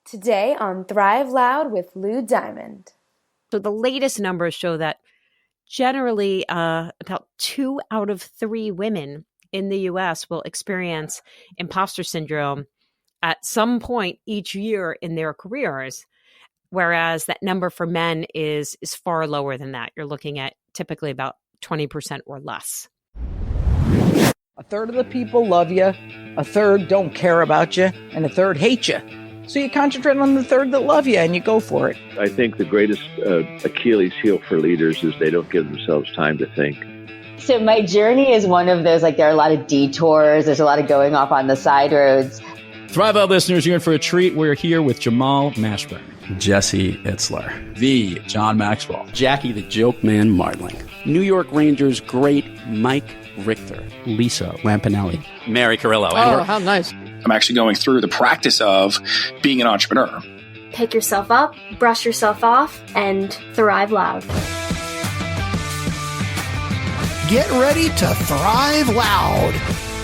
Today on Thrive Loud with Lou Diamond. So the latest numbers show that generally about 2 out of 3 women in the U.S. will experience impostor syndrome at some point each year in their careers, whereas that number for men is far lower than that. You're looking at typically about 20% or less. A third of the people love you, a third don't care about you, and a third hate you. So you concentrate on the third that love you and you go for it. I think the greatest Achilles heel for leaders is they don't give themselves time to think. So my journey is one of those, there are a lot of detours. There's a lot of going off on the side roads. Thrive Out listeners, you're in for a treat. We're here with Jamal Mashburn, Jesse Itzler, the John Maxwell, Jackie the Joke Man Martling, New York Rangers great Mike Richter, Lisa Lampanelli, Mary Carrillo. Oh, how nice. I'm actually going through the practice of being an entrepreneur. Pick yourself up, brush yourself off, and thrive loud. Get ready to thrive loud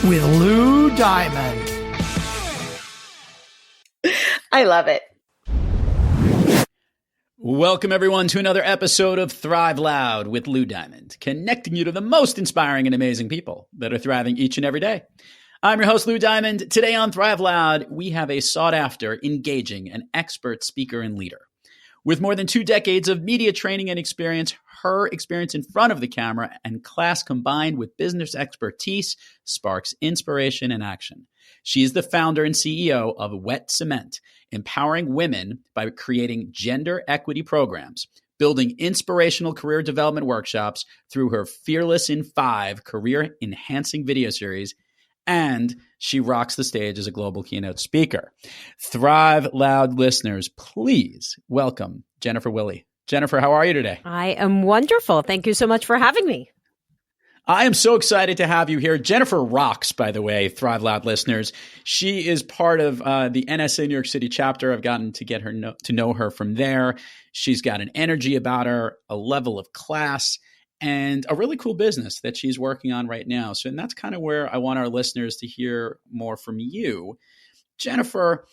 with Lou Diamond. I love it. Welcome, everyone, to another episode of Thrive Loud with Lou Diamond, connecting you to the most inspiring and amazing people that are thriving each and every day. I'm your host, Lou Diamond. Today on Thrive Loud, we have a sought-after, engaging, and expert speaker and leader. With more than 2 decades of media training and experience, her experience in front of the camera and class combined with business expertise sparks inspiration and action. She is the founder and CEO of Wet Cement, empowering women by creating gender equity programs, building inspirational career development workshops through her Fearless in 5 career-enhancing video series, and she rocks the stage as a global keynote speaker. Thrive Loud listeners, please welcome Jennifer Willey. Jennifer, how are you today? I am wonderful. Thank you so much for having me. I am so excited to have you here. Jennifer rocks, by the way, Thrive Loud listeners. She is part of the NSA New York City chapter. I've gotten to get her to know her from there. She's got an energy about her, a level of class, and a really cool business that she's working on right now. So, and that's kind of where I want our listeners to hear more from you. Jennifer,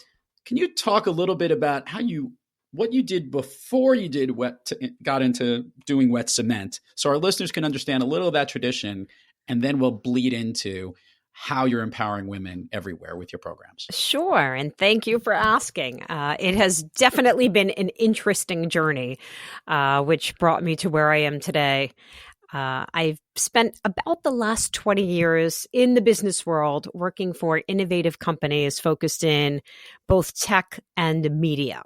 can you talk a little bit about what you did before you got into doing Wet Cement, so our listeners can understand a little of that tradition, and then we'll bleed into how you're empowering women everywhere with your programs. Sure. And thank you for asking. It has definitely been an interesting journey, which brought me to where I am today. I've spent about the last 20 years in the business world working for innovative companies focused in both tech and media.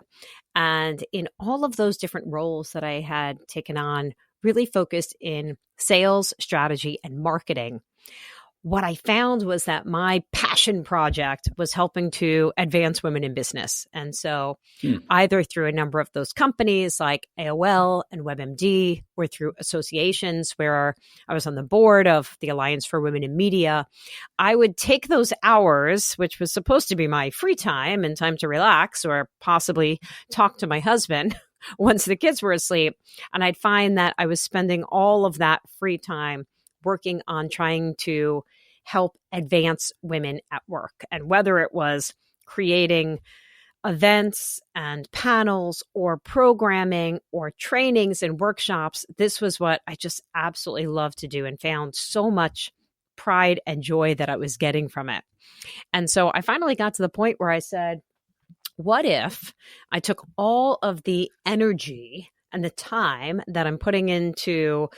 And in all of those different roles that I had taken on, really focused in sales, strategy, and marketing, what I found was that my passion project was helping to advance women in business. And so either through a number of those companies like AOL and WebMD, or through associations where I was on the board of the Alliance for Women in Media, I would take those hours, which was supposed to be my free time and time to relax or possibly talk to my husband once the kids were asleep. And I'd find that I was spending all of that free time working on trying to help advance women at work. And whether it was creating events and panels or programming or trainings and workshops, this was what I just absolutely loved to do and found so much pride and joy that I was getting from it. And so I finally got to the point where I said, what if I took all of the energy and the time that I'm putting into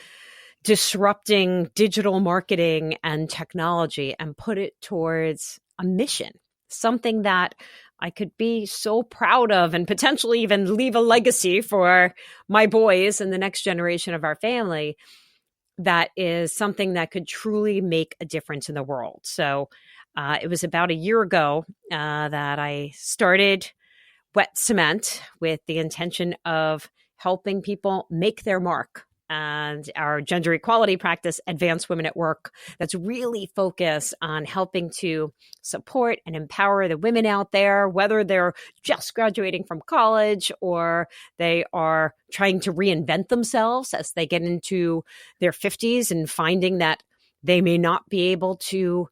disrupting digital marketing and technology and put it towards a mission, something that I could be so proud of and potentially even leave a legacy for my boys and the next generation of our family, that is something that could truly make a difference in the world. So it was about a year ago that I started Wet Cement with the intention of helping people make their mark. And our gender equality practice, Advanced Women at Work, that's really focused on helping to support and empower the women out there, whether they're just graduating from college or they are trying to reinvent themselves as they get into their 50s and finding that they may not be able to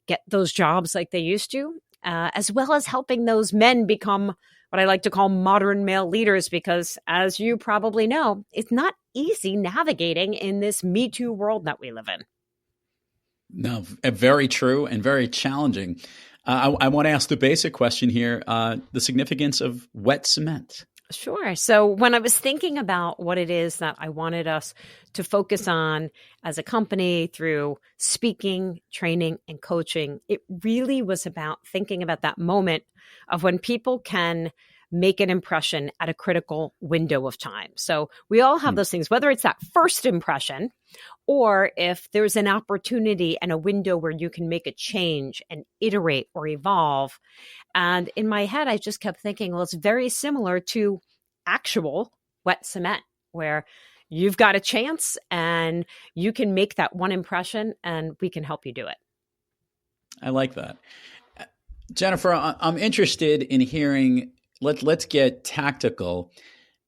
get those jobs like they used to, as well as helping those men become what I like to call modern male leaders, because as you probably know, it's not easy navigating in this Me Too world that we live in. No, very true and very challenging. I want to ask the basic question here, the significance of wet cement. Sure. So when I was thinking about what it is that I wanted us to focus on as a company through speaking, training, and coaching, it really was about thinking about that moment of when people can make an impression at a critical window of time. So we all have those things, whether it's that first impression or if there's an opportunity and a window where you can make a change and iterate or evolve. And in my head, I just kept thinking, well, it's very similar to actual wet cement, where you've got a chance and you can make that one impression and we can help you do it. I like that. Jennifer, I'm interested in hearing, let's get tactical.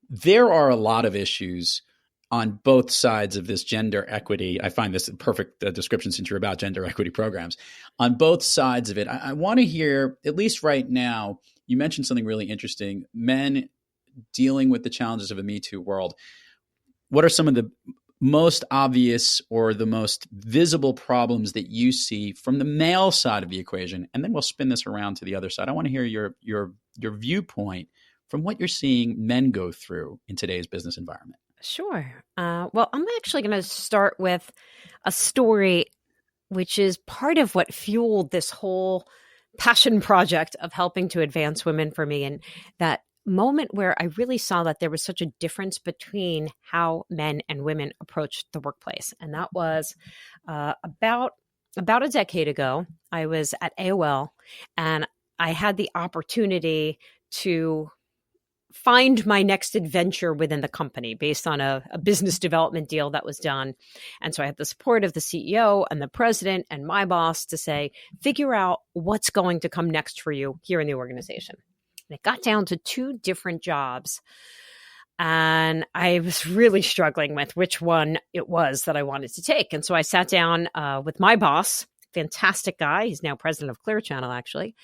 There are a lot of issues on both sides of this gender equity. I find this a perfect description since you're about gender equity programs. On both sides of it, I want to hear, at least right now, you mentioned something really interesting, men dealing with the challenges of a Me Too world. What are some of the most obvious or the most visible problems that you see from the male side of the equation? And then we'll spin this around to the other side. I want to hear your viewpoint from what you're seeing men go through in today's business environment. Sure. Well, I'm actually going to start with a story which is part of what fueled this whole passion project of helping to advance women for me. And that moment where I really saw that there was such a difference between how men and women approached the workplace. And that was about a decade ago. I was at AOL and I had the opportunity to find my next adventure within the company based on a business development deal that was done. And so I had the support of the CEO and the president and my boss to say, figure out what's going to come next for you here in the organization. And it got down to 2 different jobs. And I was really struggling with which one it was that I wanted to take. And so I sat down with my boss, fantastic guy. He's now president of Clear Channel, actually.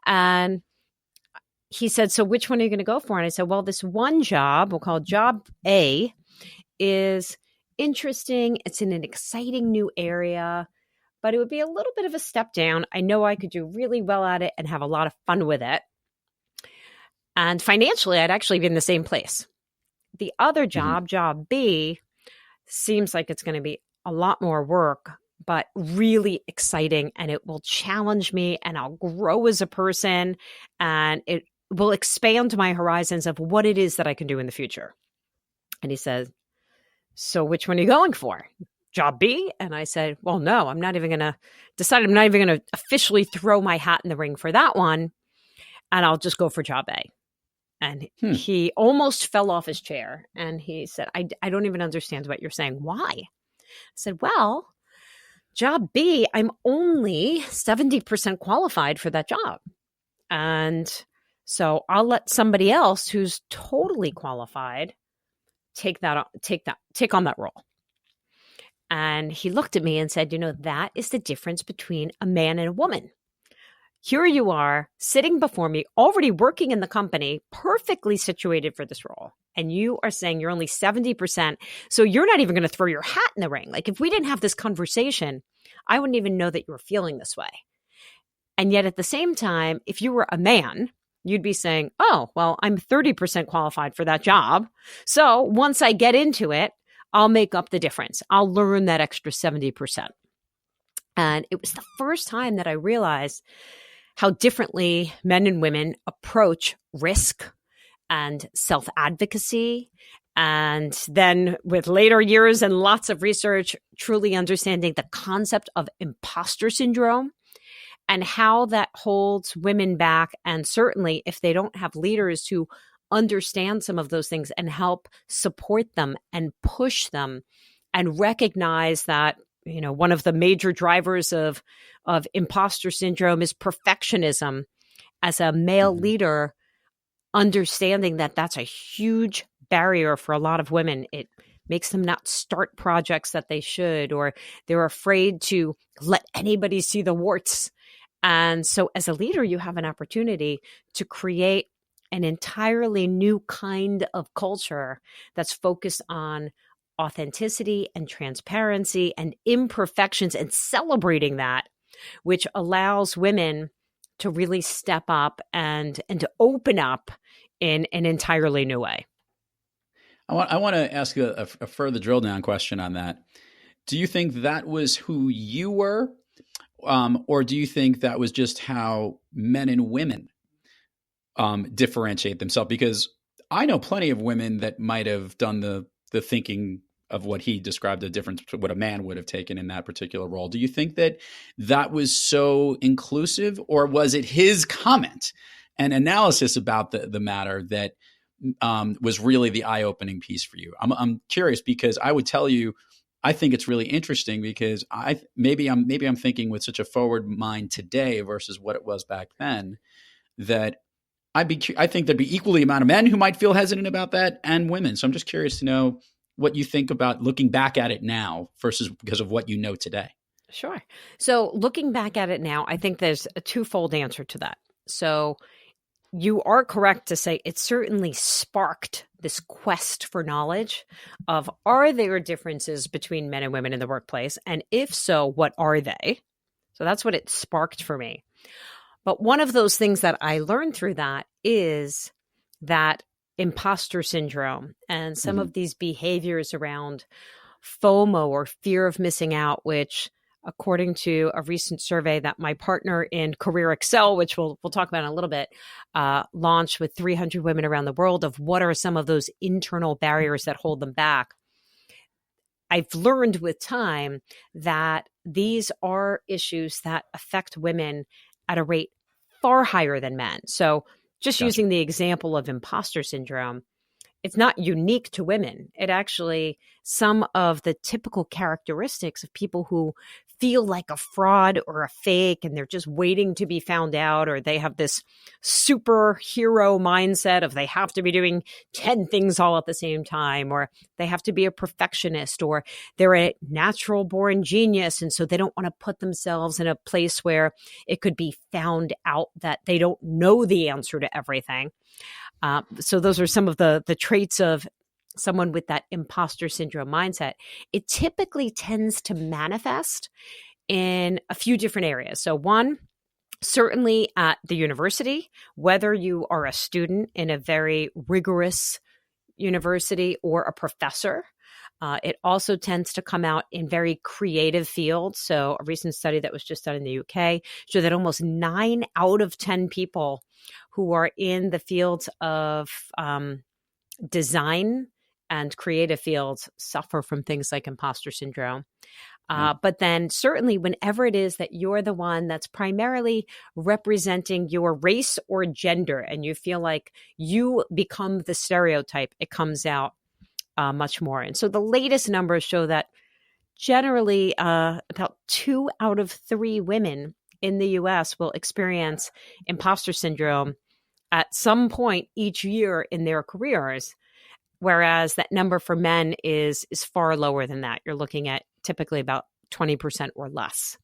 And he said, so which one are you going to go for? And I said, well, this one job, we'll call job A, is interesting. It's in an exciting new area, but it would be a little bit of a step down. I know I could do really well at it and have a lot of fun with it. And financially, I'd actually be in the same place. The other job, job B, seems like it's going to be a lot more work, but really exciting. And it will challenge me and I'll grow as a person. And it will expand my horizons of what it is that I can do in the future. And he said, so which one are you going for? Job B? And I said, well, no, I'm not even going to decide. I'm not even going to officially throw my hat in the ring for that one. And I'll just go for job A. And he almost fell off his chair. And he said, I don't even understand what you're saying. Why? I said, well, job B, I'm only 70% qualified for that job. And so I'll let somebody else who's totally qualified take on that role. And he looked at me and said, that is the difference between a man and a woman. Here you are sitting before me, already working in the company, perfectly situated for this role. And you are saying you're only 70%. So you're not even going to throw your hat in the ring. Like if we didn't have this conversation, I wouldn't even know that you were feeling this way. And yet at the same time, if you were a man, you'd be saying, oh, well, I'm 30% qualified for that job. So once I get into it, I'll make up the difference. I'll learn that extra 70%. And it was the first time that I realized how differently men and women approach risk and self-advocacy. And then with later years and lots of research, truly understanding the concept of impostor syndrome and how that holds women back. And certainly if they don't have leaders who understand some of those things and help support them and push them and recognize that, one of the major drivers of imposter syndrome is perfectionism. As a male leader, understanding that that's a huge barrier for a lot of women. It makes them not start projects that they should, or they're afraid to let anybody see the warts. And so as a leader, you have an opportunity to create an entirely new kind of culture that's focused on authenticity and transparency and imperfections and celebrating that, which allows women to really step up and to open up in an entirely new way. I want to ask you a further drill down question on that. Do you think that was who you were, or do you think that was just how men and women differentiate themselves? Because I know plenty of women that might have done the thinking of what he described, the difference to what a man would have taken in that particular role. Do you think that was so inclusive, or was it his comment and analysis about the matter that was really the eye-opening piece for you? I'm curious, because I would tell you, I think it's really interesting because maybe I'm thinking with such a forward mind today versus what it was back then, that I think there'd be equally amount of men who might feel hesitant about that and women. So I'm just curious to know what you think about looking back at it now versus because of what you know today. Sure. So looking back at it now, I think there's a twofold answer to that. So you are correct to say it certainly sparked this quest for knowledge of, are there differences between men and women in the workplace? And if so, what are they? So that's what it sparked for me. But one of those things that I learned through that is that impostor syndrome and some of these behaviors around FOMO, or fear of missing out, which according to a recent survey that my partner in Career Excel, which we'll talk about in a little bit, launched with 300 women around the world, of what are some of those internal barriers that hold them back. I've learned with time that these are issues that affect women at a rate far higher than men. So just using the example of imposter syndrome, it's not unique to women. It actually, some of the typical characteristics of people who feel like a fraud or a fake and they're just waiting to be found out, or they have this superhero mindset of they have to be doing 10 things all at the same time, or they have to be a perfectionist, or they're a natural born genius. And so they don't want to put themselves in a place where it could be found out that they don't know the answer to everything. So those are some of the traits of someone with that imposter syndrome mindset. It typically tends to manifest in a few different areas. So one, certainly at the university, whether you are a student in a very rigorous university or a professor. It also tends to come out in very creative fields. So a recent study that was just done in the UK showed that almost 9 out of 10 people who are in the fields of design and creative fields suffer from things like imposter syndrome. But then certainly whenever it is that you're the one that's primarily representing your race or gender and you feel like you become the stereotype, it comes out much more. And so the latest numbers show that generally about 2 out of 3 women in the US will experience imposter syndrome at some point each year in their careers, whereas that number for men is far lower than that. You're looking at typically about 20% or less.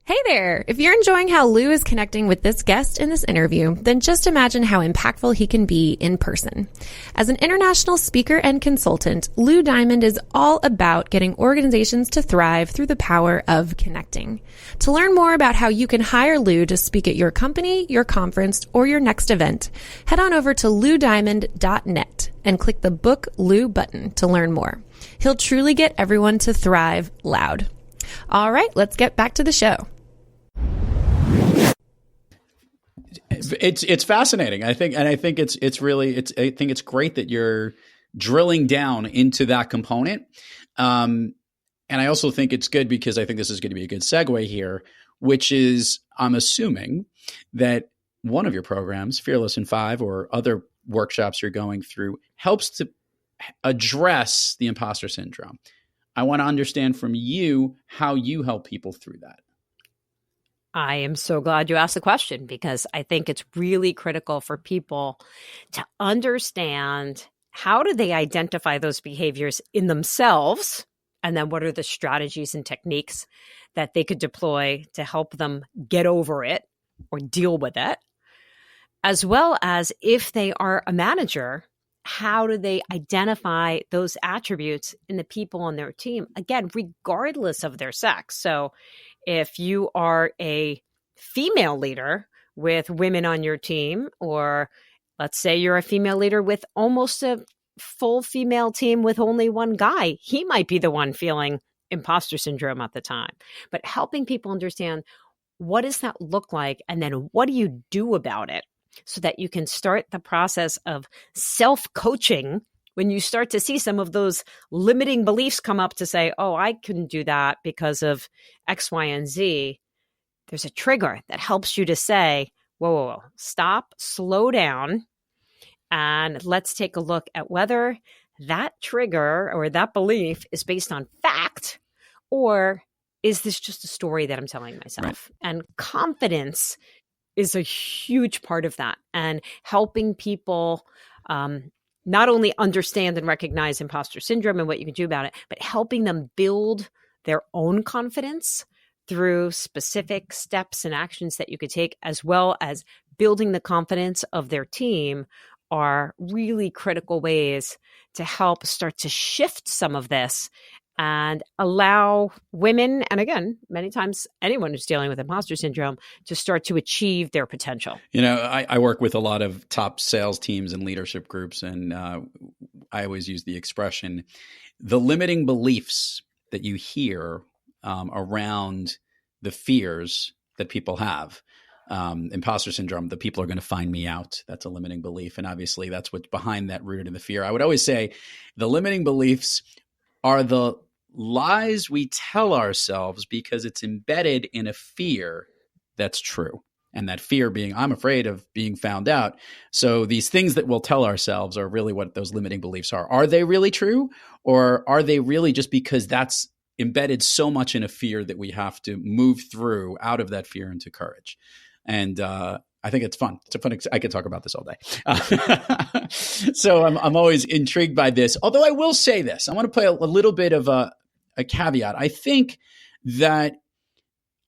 Hey there! If you're enjoying how Lou is connecting with this guest in this interview, then just imagine how impactful he can be in person. As an international speaker and consultant, Lou Diamond is all about getting organizations to thrive through the power of connecting. To learn more about how you can hire Lou to speak at your company, your conference, or your next event, head on over to loudiamond.net and click the Book Lou button to learn more. He'll truly get everyone to thrive loud. All right, let's get back to the show. It's fascinating. I think it's great that you're drilling down into that component. And I also think it's good because I think this is going to be a good segue here, which is I'm assuming that one of your programs, Fearless in 5, or other workshops you're going through, helps to address the imposter syndrome. I want to understand from you how you help people through that. I am so glad you asked the question because I think it's really critical for people to understand how do they identify those behaviors in themselves, and then what are the strategies and techniques that they could deploy to help them get over it or deal with it, as well as if they are a manager, how do they identify those attributes in the people on their team? Again, regardless of their sex. So if you are a female leader with women on your team, or let's say you're a female leader with almost a full female team with only one guy, he might be the one feeling imposter syndrome at the time. But helping people understand, what does that look like? And then what do you do about it so that you can start the process of self-coaching when you start to see some of those limiting beliefs come up to say, oh, I couldn't do that because of X, Y, and Z. There's a trigger that helps you to say, whoa, stop, slow down, and let's take a look at whether that trigger or that belief is based on fact, or is this just a story that I'm telling myself? Right. And confidence is a huge part of that, and helping people not only understand and recognize imposter syndrome and what you can do about it, but helping them build their own confidence through specific steps and actions that you could take, as well as building the confidence of their team, are really critical ways to help start to shift some of this and allow women, and again, many times anyone who's dealing with imposter syndrome, to start to achieve their potential. You know, I work with a lot of top sales teams and leadership groups, and I always use the expression, the limiting beliefs that you hear around the fears that people have. Imposter syndrome, the people are going to find me out. That's a limiting belief. And obviously that's what's behind that, rooted in the fear. I would always say the limiting beliefs are the lies we tell ourselves because it's embedded in a fear that's true. And that fear being, I'm afraid of being found out. So these things that we'll tell ourselves are really what those limiting beliefs are. Are they really true? Or are they really just because that's embedded so much in a fear that we have to move through out of that fear into courage? And I think it's fun. It's a fun. I could talk about this all day. So I'm always intrigued by this. Although I will say this, I want to play a little bit of a caveat. I think that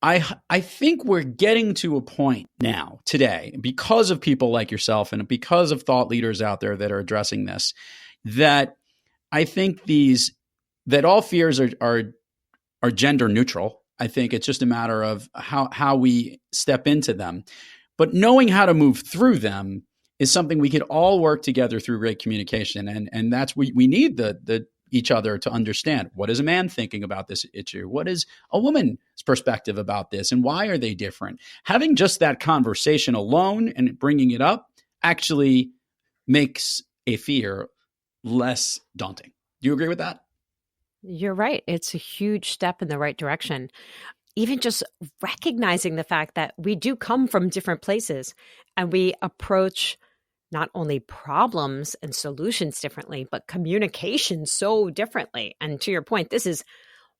I think we're getting to a point now today, because of people like yourself and because of thought leaders out there that are addressing this, that I think that all fears are gender neutral. I think it's just a matter of how we step into them. But knowing how to move through them is something we could all work together through great communication. And that's we need the each other to understand, what is a man thinking about this issue? What is a woman's perspective about this? And why are they different? Having just that conversation alone and bringing it up actually makes a fear less daunting. Do you agree with that? You're right. It's a huge step in the right direction. Even just recognizing the fact that we do come from different places and we approach not only problems and solutions differently, but communication so differently. And to your point, this is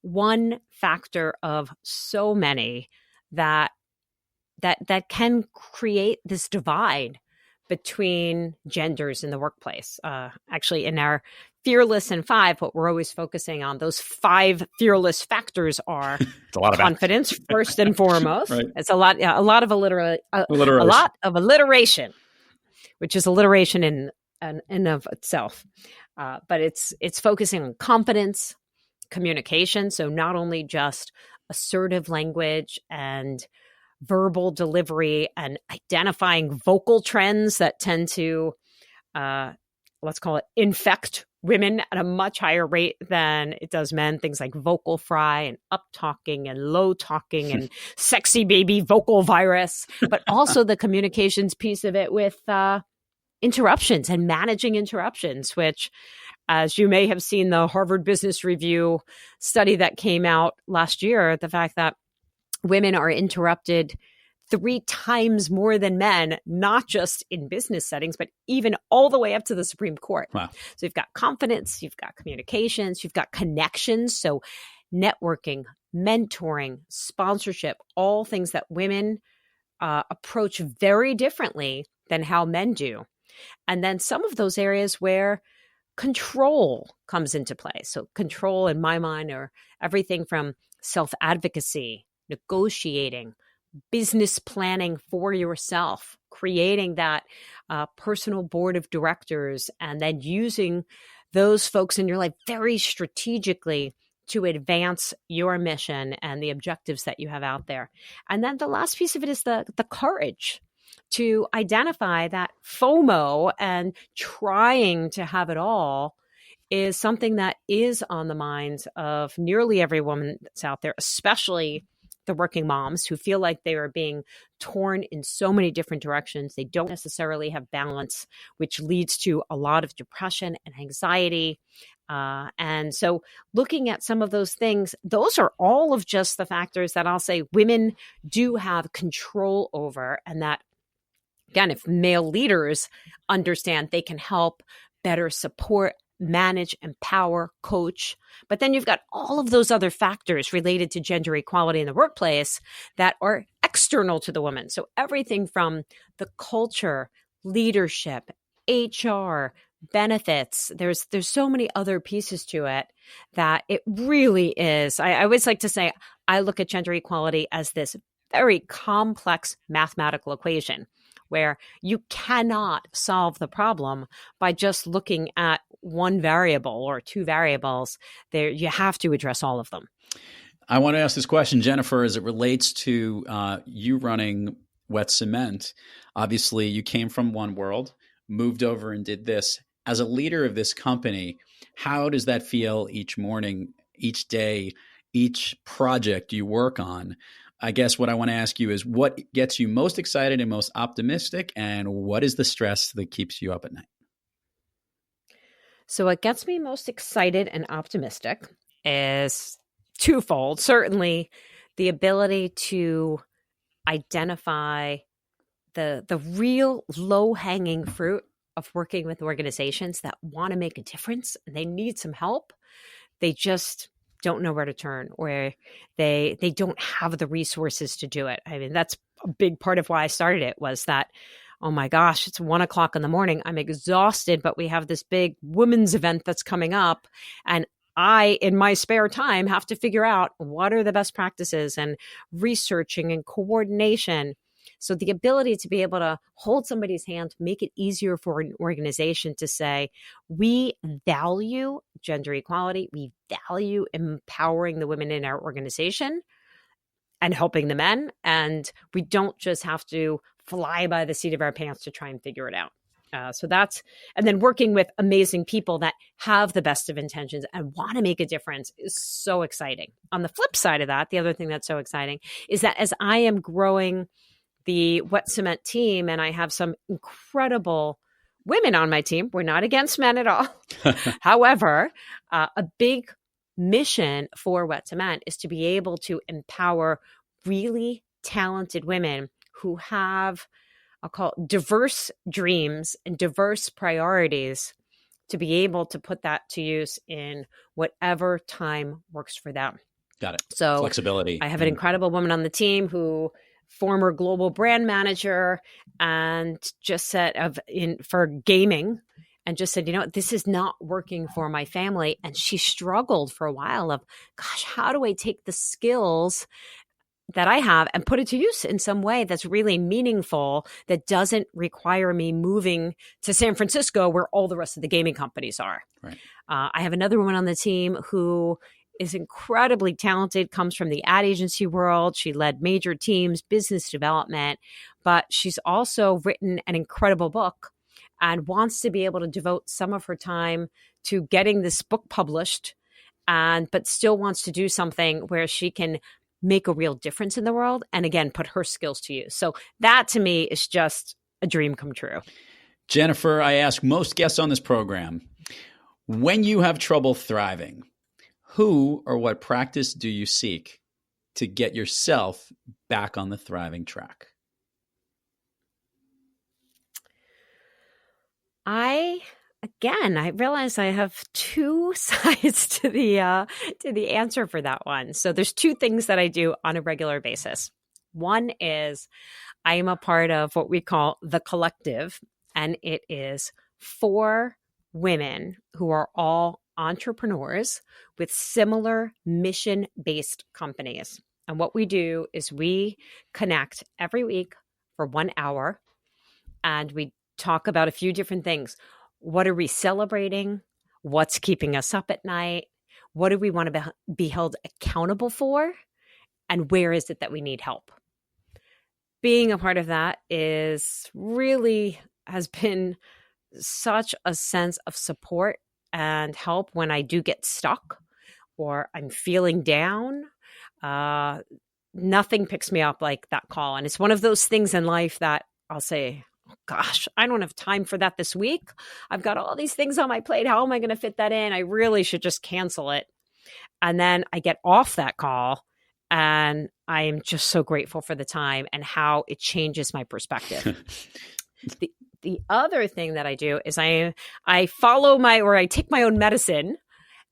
one factor of so many that can create this divide between genders in the workplace. Actually, in our Fearless in 5, what we're always focusing on, those 5 fearless factors are confidence first and foremost. Right. It's a lot of alliteration, which is alliteration in of itself. But it's focusing on confidence, communication. So not only just assertive language and verbal delivery and identifying vocal trends that tend to, let's call it, infect women at a much higher rate than it does men. Things like vocal fry and up talking and low talking and sexy baby vocal virus, but also the communications piece of it with interruptions and managing interruptions, which, as you may have seen the Harvard Business Review study that came out last year, the fact that women are interrupted 3 times more than men, not just in business settings, but even all the way up to the Supreme Court. Wow. So you've got confidence, you've got communications, you've got connections. So networking, mentoring, sponsorship, all things that women approach very differently than how men do. And then some of those areas where control comes into play. So control in my mind are everything from self-advocacy, negotiating, business planning for yourself, creating that personal board of directors, and then using those folks in your life very strategically to advance your mission and the objectives that you have out there. And then the last piece of it is the courage to identify that FOMO and trying to have it all is something that is on the minds of nearly every woman that's out there, especially the working moms who feel like they are being torn in so many different directions. They don't necessarily have balance, which leads to a lot of depression and anxiety. And so looking at some of those things, those are all of just the factors that I'll say women do have control over. And that, again, if male leaders understand, they can help better support, manage, empower, coach. But then you've got all of those other factors related to gender equality in the workplace that are external to the woman. So everything from the culture, leadership, HR, benefits, there's so many other pieces to it that it really is. I always like to say, I look at gender equality as this very complex mathematical equation where you cannot solve the problem by just looking at one variable or two variables. There, you have to address all of them. I want to ask this question, Jennifer, as it relates to you running Wet Cement. Obviously, you came from one world, moved over and did this. As a leader of this company, how does that feel each morning, each day, each project you work on? I guess what I want to ask you is what gets you most excited and most optimistic, and what is the stress that keeps you up at night? So what gets me most excited and optimistic is twofold. Certainly the ability to identify the real low-hanging fruit of working with organizations that want to make a difference and they need some help. They just don't know where to turn, or they don't have the resources to do it. I mean, that's a big part of why I started it, was that, oh my gosh, it's 1 o'clock in the morning. I'm exhausted, but we have this big women's event that's coming up. And I, in my spare time, have to figure out what are the best practices and researching and coordination. So the ability to be able to hold somebody's hand, make it easier for an organization to say, we value gender equality, we value empowering the women in our organization and helping the men. And we don't just have to fly by the seat of our pants to try and figure it out. And then working with amazing people that have the best of intentions and want to make a difference is so exciting. On the flip side of that, the other thing that's so exciting is that as I am growing the Wet Cement team, and I have some incredible women on my team, we're not against men at all. However, a big mission for Wet Cement is to be able to empower really talented women who have, I'll call it, diverse dreams and diverse priorities, to be able to put that to use in whatever time works for them. Got it. So flexibility. I have an incredible woman on the team who, former global brand manager, and just said for gaming, and just said, this is not working for my family. And she struggled for a while of, gosh, how do I take the skills that I have and put it to use in some way that's really meaningful, that doesn't require me moving to San Francisco where all the rest of the gaming companies are. Right. I have another woman on the team who is incredibly talented, comes from the ad agency world. She led major teams, business development, but she's also written an incredible book and wants to be able to devote some of her time to getting this book published, but still wants to do something where she can make a real difference in the world and, again, put her skills to use. So that to me is just a dream come true. Jennifer, I ask most guests on this program, when you have trouble thriving, who or what practice do you seek to get yourself back on the thriving track? I realize I have two sides to the answer for that one. So there's two things that I do on a regular basis. One is I am a part of what we call the collective, and it is 4 women who are all entrepreneurs with similar mission-based companies. And what we do is we connect every week for 1 hour, and we talk about a few different things. What are we celebrating? What's keeping us up at night? What do we want to be held accountable for? And where is it that we need help? Being a part of that has been such a sense of support and help when I do get stuck or I'm feeling down. Nothing picks me up like that call. And it's one of those things in life that I'll say, oh gosh, I don't have time for that this week. I've got all these things on my plate. How am I going to fit that in? I really should just cancel it. And then I get off that call and I am just so grateful for the time and how it changes my perspective. The other thing that I do is I take my own medicine,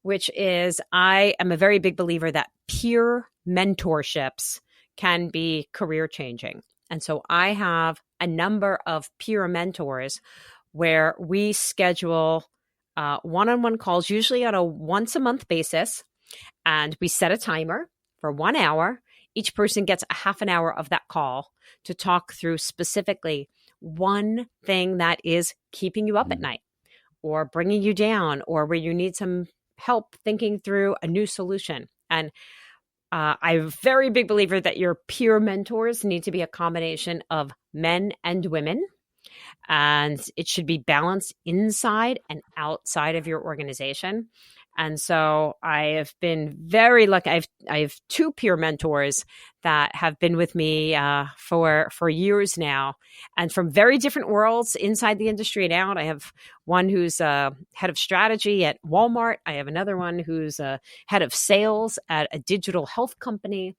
which is I am a very big believer that peer mentorships can be career changing. And so I have a number of peer mentors where we schedule one-on-one calls, usually on a once a month basis. And we set a timer for 1 hour. Each person gets a half an hour of that call to talk through specifically one thing that is keeping you up at night or bringing you down or where you need some help thinking through a new solution. And I'm a very big believer that your peer mentors need to be a combination of men and women. And it should be balanced inside and outside of your organization. And so I have been very lucky. I have 2 peer mentors that have been with me for years now, and from very different worlds inside the industry and out. I have one who's head of strategy at Walmart. I have another one who's head of sales at a digital health company.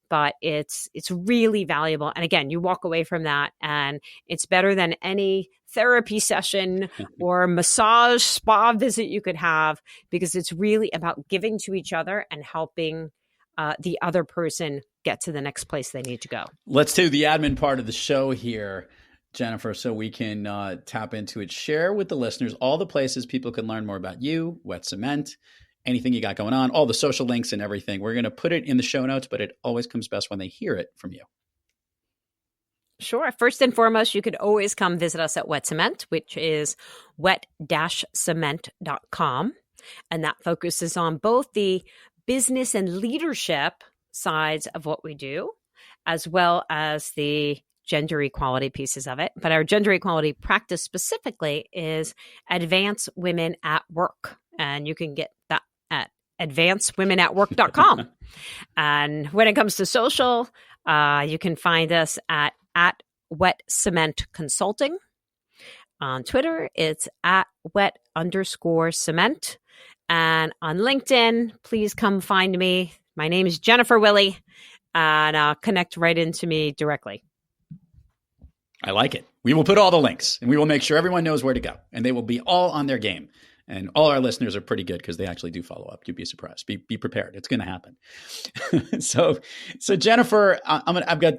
But it's really valuable. And again, you walk away from that and it's better than any therapy session or massage spa visit you could have, because it's really about giving to each other and helping the other person get to the next place they need to go. Let's do the admin part of the show here, Jennifer, so we can tap into it. Share with the listeners all the places people can learn more about you, Wet Cement, anything you got going on, all the social links and everything. We're going to put it in the show notes, but it always comes best when they hear it from you. Sure. First and foremost, you could always come visit us at Wet Cement, which is wet-cement.com. And that focuses on both the business and leadership sides of what we do, as well as the gender equality pieces of it. But our gender equality practice specifically is Advance Women at Work. And you can get that at advancewomenatwork.com. And when it comes to social, you can find us at Wet Cement Consulting. On Twitter, it's at @wet_cement. And on LinkedIn, please come find me. My name is Jennifer Willey, and connect right into me directly. I like it. We will put all the links and we will make sure everyone knows where to go, and they will be all on their game. And all our listeners are pretty good because they actually do follow up. You'd be surprised. Be prepared. It's going to happen. So Jennifer, I've got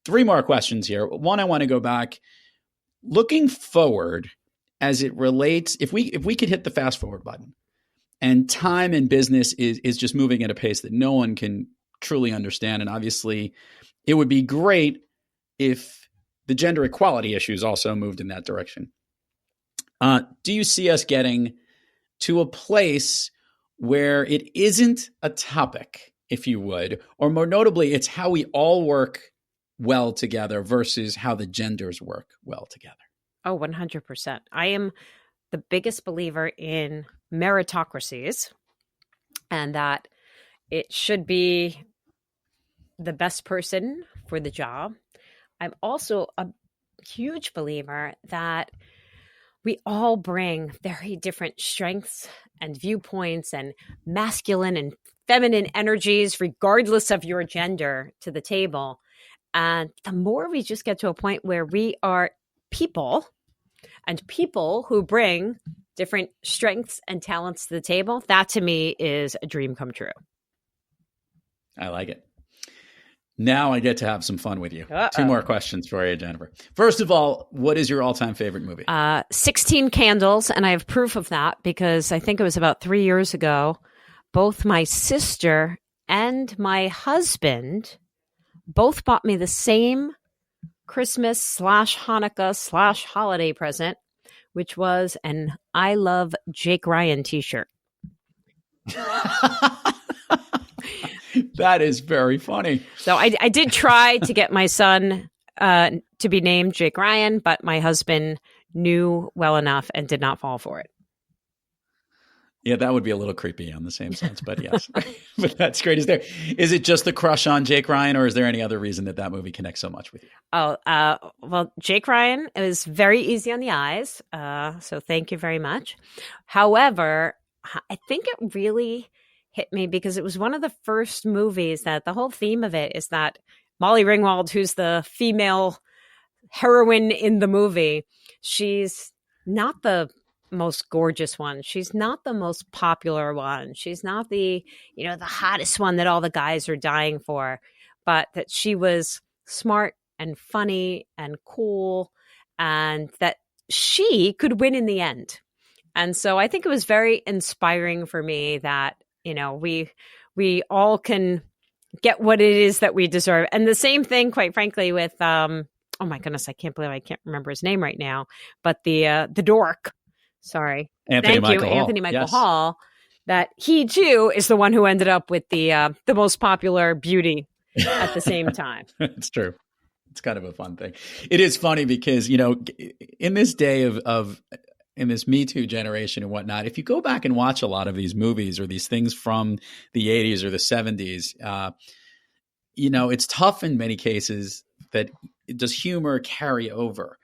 3 more questions here. One, I want to go back, looking forward as it relates. If we could hit the fast forward button, and time in business is just moving at a pace that no one can truly understand, and obviously, it would be great if the gender equality issues also moved in that direction. Do you see us getting to a place where it isn't a topic, if you would, or more notably, it's how we all work well together versus how the genders work well together? Oh, 100%. I am the biggest believer in meritocracies, and that it should be the best person for the job. I'm also a huge believer that we all bring very different strengths and viewpoints and masculine and feminine energies, regardless of your gender, to the table. And the more we just get to a point where we are people, and people who bring different strengths and talents to the table, that to me is a dream come true. I like it. Now I get to have some fun with you. Uh-oh. 2 more questions for you, Jennifer. First of all, what is your all-time favorite movie? 16 Candles, and I have proof of that because I think it was about 3 years ago. Both my sister and my husband both bought me the same Christmas/Hanukkah/holiday present, which was an I Love Jake Ryan t-shirt. That is very funny. So I did try to get my son to be named Jake Ryan, but my husband knew well enough and did not fall for it. Yeah, that would be a little creepy on the same sense, but yes. But that's great. Is it just the crush on Jake Ryan, or is there any other reason that movie connects so much with you? Well, Jake Ryan is very easy on the eyes, so thank you very much. However, I think it really hit me because it was one of the first movies that the whole theme of it is that Molly Ringwald, who's the female heroine in the movie, she's not the most gorgeous one. She's not the most popular one. She's not the hottest one that all the guys are dying for, but that she was smart and funny and cool and that she could win in the end. And so I think it was very inspiring for me that, we all can get what it is that we deserve. And the same thing, quite frankly, with, oh my goodness, I can't believe I can't remember his name right now, but the dork. Sorry. Anthony Michael Hall, that he too is the one who ended up with the most popular beauty at the same time. It's true. It's kind of a fun thing. It is funny because, in this day of in this Me Too generation and whatnot, if you go back and watch a lot of these movies or these things from the 80s or the 70s, it's tough in many cases that does humor carry over?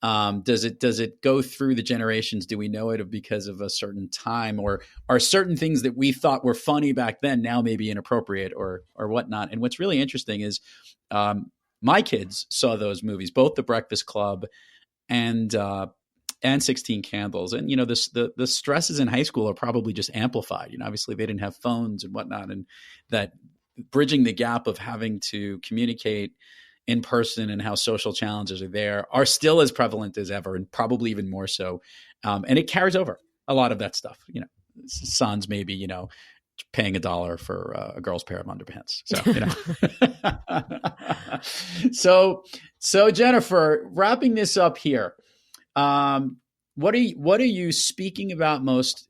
Does it go through the generations? Do we know it because of a certain time, or are certain things that we thought were funny back then now maybe inappropriate or whatnot? And what's really interesting is my kids saw those movies, both The Breakfast Club and 16 Candles. And, the stresses in high school are probably just amplified. Obviously they didn't have phones and whatnot, and that bridging the gap of having to communicate in person and how social challenges are there are still as prevalent as ever, and probably even more so. And it carries over a lot of that stuff, sons maybe, paying $1 for a girl's pair of underpants. So, so Jennifer, wrapping this up here, what are you speaking about most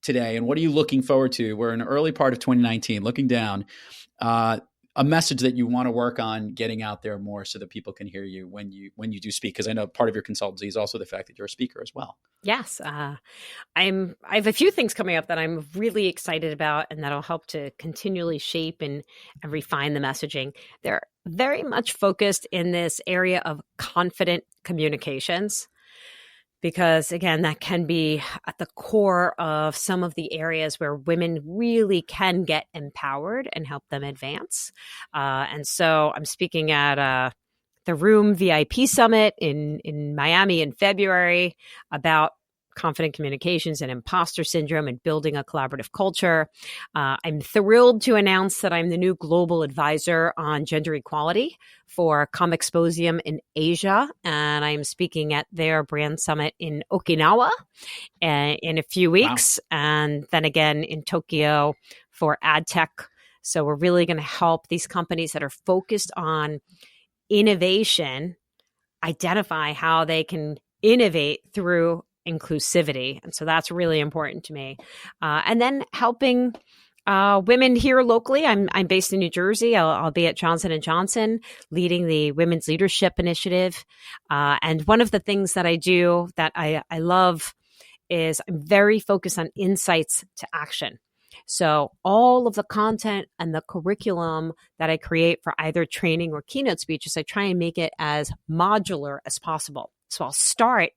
today, and what are you looking forward to? We're in the early part of 2019, looking down, a message that you want to work on getting out there more so that people can hear you when you do speak. Because I know part of your consultancy is also the fact that you're a speaker as well. Yes. I have a few things coming up that I'm really excited about and that'll help to continually shape and refine the messaging. They're very much focused in this area of confident communications. Because again, that can be at the core of some of the areas where women really can get empowered and help them advance. And so I'm speaking at the Room VIP Summit in Miami in February about confident communications and impostor syndrome and building a collaborative culture. I'm thrilled to announce that I'm the new global advisor on gender equality for Comexposium in Asia, and I'm speaking at their brand summit in Okinawa in a few weeks, and then again in Tokyo for AdTech. So we're really going to help these companies that are focused on innovation identify how they can innovate through inclusivity. And so that's really important to me. And then helping women here locally. I'm based in New Jersey. I'll be at Johnson & Johnson leading the Women's Leadership Initiative. And one of the things that I do that I love is I'm very focused on insights to action. So all of the content and the curriculum that I create for either training or keynote speeches, I try and make it as modular as possible. So I'll start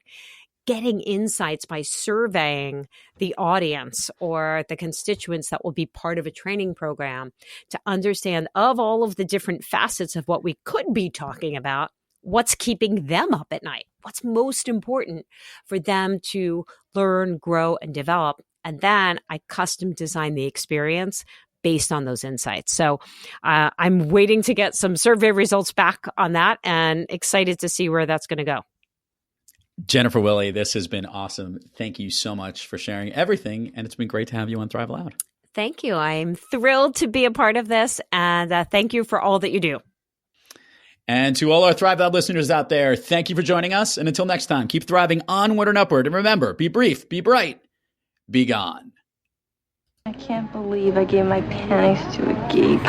getting insights by surveying the audience or the constituents that will be part of a training program to understand of all of the different facets of what we could be talking about, what's keeping them up at night, what's most important for them to learn, grow, and develop. And then I custom design the experience based on those insights. So I'm waiting to get some survey results back on that and excited to see where that's going to go. Jennifer Willey, this has been awesome. Thank you so much for sharing everything. And it's been great to have you on Thrive Loud. Thank you. I'm thrilled to be a part of this. And thank you for all that you do. And to all our Thrive Loud listeners out there, thank you for joining us. And until next time, keep thriving onward and upward. And remember, be brief, be bright, be gone. I can't believe I gave my panties to a geek.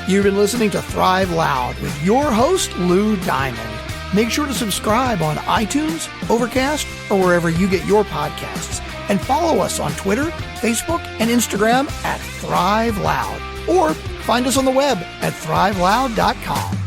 You've been listening to Thrive Loud with your host, Lou Diamond. Make sure to subscribe on iTunes, Overcast, or wherever you get your podcasts. And follow us on Twitter, Facebook, and Instagram at Thrive Loud. Or find us on the web at thriveloud.com.